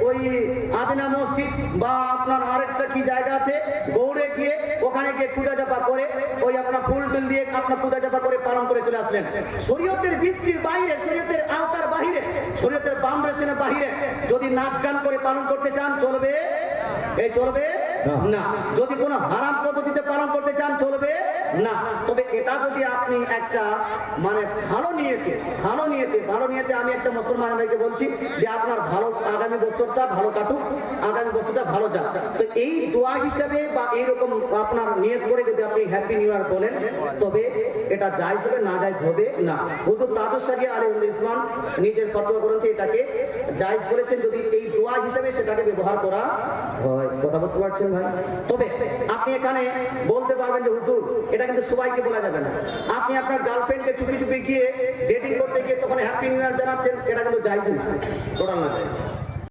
ওই আদিনা মসজিদ বা আপনার আরেকটা কি জায়গা আছে গৌড়ে গিয়ে ওখানে গিয়ে কুদাচাপা করে ওই আপনার ফুল টুল দিয়ে আপনার কুদাচাপা করে পালন করে চলে আসলেন। শরীয়তের দৃষ্টির বাইরে, শরীয়তের আওতার বাহিরে, শরীয়তের বাউন্ডারির বাহিরে যদি নাচ গান করে পালন করতে চান চলবে? এই চলবে না। যদি কোনো হারাম পদ্ধতিতে পালন করতে চান চলবে না। তবে এটা যদি আপনি একটা মানে ভালো নিয়তে আমি একটা মুসলমান ভাইকে বলছি যে আপনার ভালো আগামী বছরটা ভালো কাটুক, আগামী বছরটা ভালো যাক, তো এই দোয়া হিসাবে বা এইরকম আপনার নিয়ত করে যদি আপনি হ্যাপি নিউ ইয়ার বলেন তবে এটা জায়েজ হবে, না জায়েজ হবে না। হুজুর তাজুস সাগী আলাইহিল ইসলাম নিজের ফতোয়া গ্রন্থে এটাকে জায়েজ বলেছেন যদি এই দোয়া হিসাবে সেটাকে ব্যবহার করা হয়। কথা বুঝতে পারছেন ভাই? তবে আপনি এখানে বলতে পারবেন যে হুজুর এটা কিন্তু সবাইকে বলা যাবে না। আপনি আপনার গার্লফ্রেন্ডকে চুপি চুপি গিয়ে ডেটিং করতে গিয়ে তখন হ্যাপি নিউ ইয়ার জানাচ্ছেন, এটা কিন্তু জায়েজ না, টোটাল না জায়েজ।